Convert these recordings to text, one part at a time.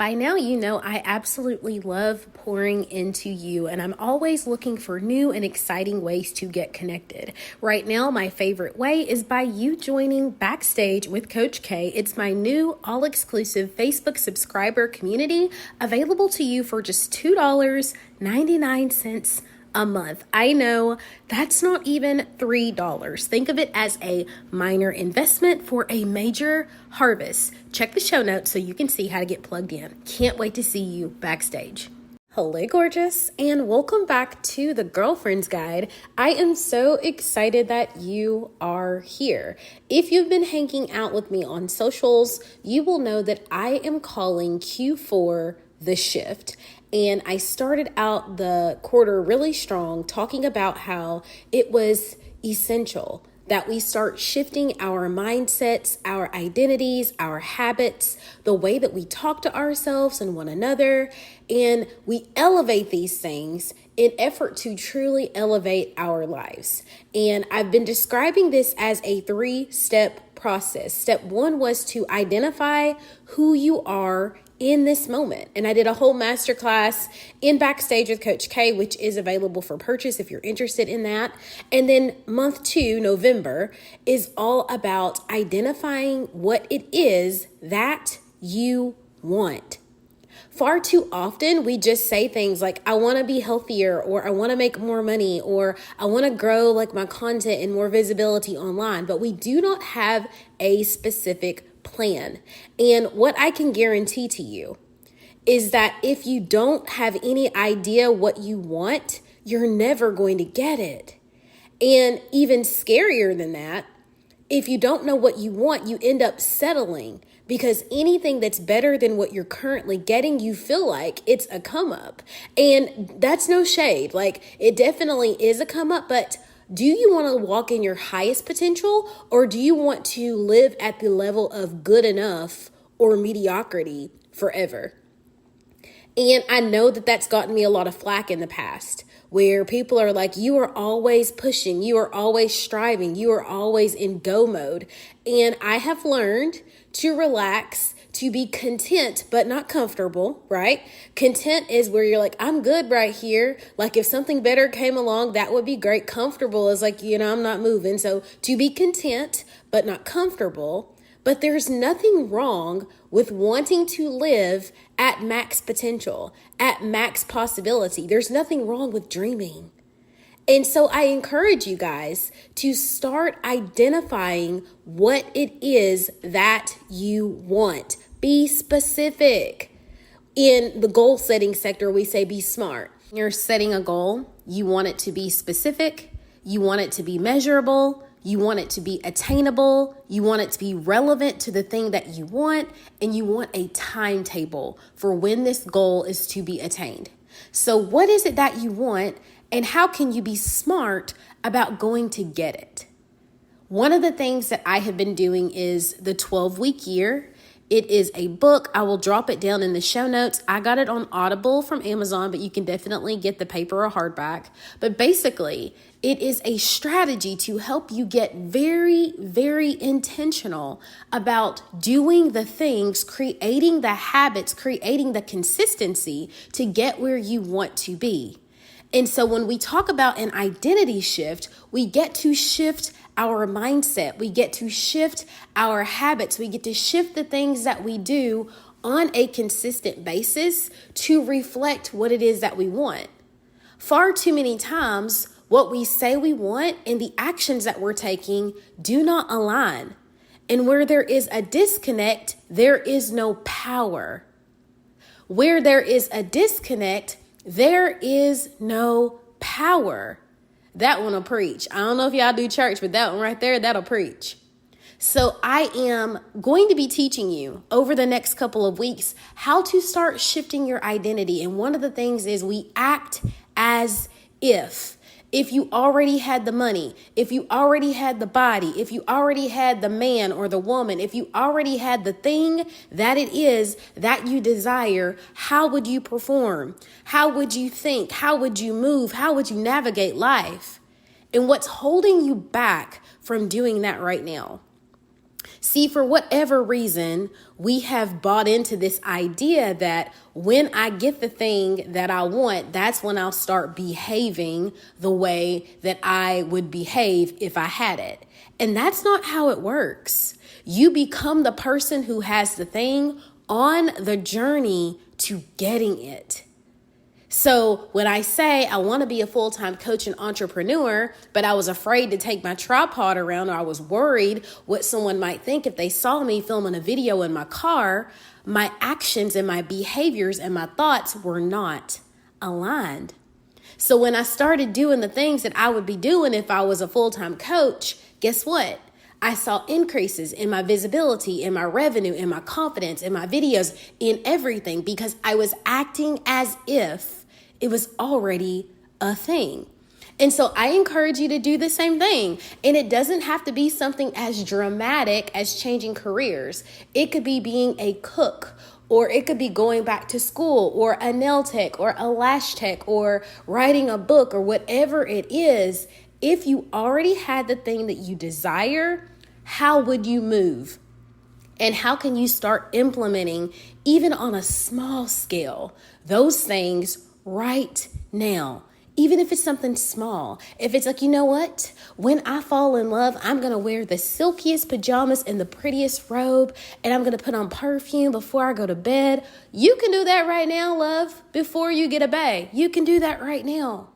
By now, you know I absolutely love pouring into you, and I'm always looking for new and exciting ways to get connected. Right now, my favorite way is by you joining Backstage with Coach K. It's my new all-exclusive Facebook subscriber community available to you for just $2.99 a month. I know that's not even $3. Think of it as a minor investment for a major harvest. Check the show notes so you can see how to get plugged in. Can't wait to see you backstage. Hello, gorgeous, and welcome back to the Girlfriend's Guide. I am so excited that you are here. If you've been hanging out with me on socials, you will know that I am calling Q4 the shift. And I started out the quarter really strong, talking about how it was essential that we start shifting our mindsets, our identities, our habits, the way that we talk to ourselves and one another, and we elevate these things in effort to truly elevate our lives. And I've been describing this as a 3-step process. Step 1 was to identify who you are in this moment. And I did a whole masterclass in Backstage with Coach K, which is available for purchase if you're interested in that. And then month 2, November, is all about identifying what it is that you want. Far too often, we just say things like, I want to be healthier, or I want to make more money, or I want to grow like my content and more visibility online, but we do not have a specific plan. And what I can guarantee to you is that if you don't have any idea what you want, you're never going to get it. And even scarier than that, if you don't know what you want, you end up settling, because anything that's better than what you're currently getting, you feel like it's a come up. And that's no shade. Like, it definitely is a come up, but do you want to walk in your highest potential, or do you want to live at the level of good enough or mediocrity forever? And I know that that's gotten me a lot of flack in the past, where people are like, you are always pushing, you are always striving, you are always in go mode. And I have learned to relax, to be content, but not comfortable, right? Content is where you're like, I'm good right here. Like, if something better came along, that would be great. Comfortable is like, I'm not moving. So to be content, but not comfortable. But there's nothing wrong with wanting to live at max potential, at max possibility. There's nothing wrong with dreaming. And so I encourage you guys to start identifying what it is that you want. Be specific. In the goal setting sector, we say be smart. You're setting a goal. You want it to be specific. You want it to be measurable. You want it to be attainable. You want it to be relevant to the thing that you want. And you want a timetable for when this goal is to be attained. So what is it that you want? And how can you be smart about going to get it? One of the things that I have been doing is the 12-week year. It is a book. I will drop it down in the show notes. I got it on Audible from Amazon, but you can definitely get the paper or hardback. But basically, it is a strategy to help you get very, very intentional about doing the things, creating the habits, creating the consistency to get where you want to be. And so when we talk about an identity shift, we get to shift our mindset. We get to shift our habits. We get to shift the things that we do on a consistent basis to reflect what it is that we want. Far too many times, what we say we want and the actions that we're taking do not align. And where there is a disconnect, there is no power. Where there is a disconnect, there is no power. That one will preach. I don't know if y'all do church, but that one right there, that'll preach. So I am going to be teaching you over the next couple of weeks how to start shifting your identity. And one of the things is we act as if. If you already had the money, if you already had the body, if you already had the man or the woman, if you already had the thing that it is that you desire, how would you perform? How would you think? How would you move? How would you navigate life? And what's holding you back from doing that right now? See, for whatever reason, we have bought into this idea that when I get the thing that I want, that's when I'll start behaving the way that I would behave if I had it. And that's not how it works. You become the person who has the thing on the journey to getting it. So when I say I want to be a full-time coach and entrepreneur, but I was afraid to take my tripod around, or I was worried what someone might think if they saw me filming a video in my car, my actions and my behaviors and my thoughts were not aligned. So when I started doing the things that I would be doing if I was a full-time coach, guess what? I saw increases in my visibility, in my revenue, in my confidence, in my videos, in everything, because I was acting as if it was already a thing. And so I encourage you to do the same thing. And it doesn't have to be something as dramatic as changing careers. It could be being a cook, or it could be going back to school, or a nail tech, or a lash tech, or writing a book, or whatever it is. If you already had the thing that you desire, how would you move? And how can you start implementing, even on a small scale, those things right now? Even if it's something small. If it's like, you know what? When I fall in love, I'm going to wear the silkiest pajamas and the prettiest robe, and I'm going to put on perfume before I go to bed. You can do that right now, love, before you get a bae. You can do that right now.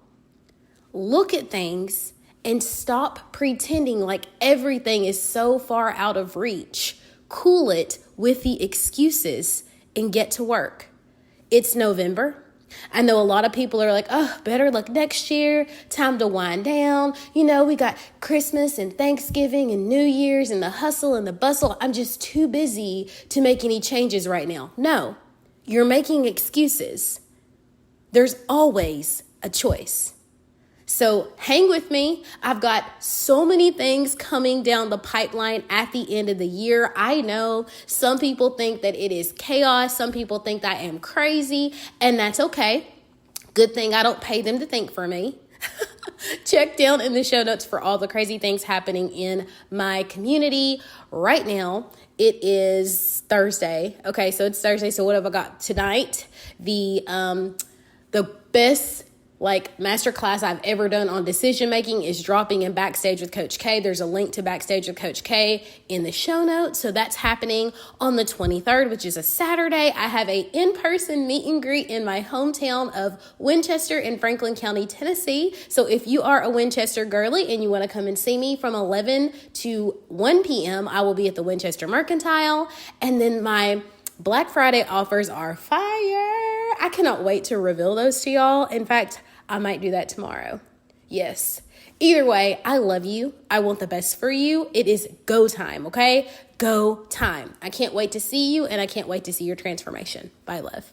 Look at things and stop pretending like everything is so far out of reach. Cool it with the excuses and get to work. It's November. I know a lot of people are like, oh, better luck next year. Time to wind down. You know, we got Christmas and Thanksgiving and New Year's and the hustle and the bustle. I'm just too busy to make any changes right now. No, you're making excuses. There's always a choice. So hang with me. I've got so many things coming down the pipeline at the end of the year. I know some people think that it is chaos. Some people think that I am crazy, and that's okay. Good thing I don't pay them to think for me. Check down in the show notes for all the crazy things happening in my community right now. It is Thursday. Okay, so it's Thursday. So what have I got tonight? The best masterclass I've ever done on decision making is dropping in Backstage with Coach K. There's a link to Backstage with Coach K in the show notes. So that's happening on the 23rd, which is a Saturday. I have a in-person meet and greet in my hometown of Winchester in Franklin County, Tennessee. So if you are a Winchester girly and you want to come and see me from 11 to 1 p.m., I will be at the Winchester Mercantile. And then my Black Friday offers are fire. I cannot wait to reveal those to y'all. In fact, I might do that tomorrow. Yes. Either way, I love you. I want the best for you. It is go time, okay? Go time. I can't wait to see you, and I can't wait to see your transformation. Bye, love.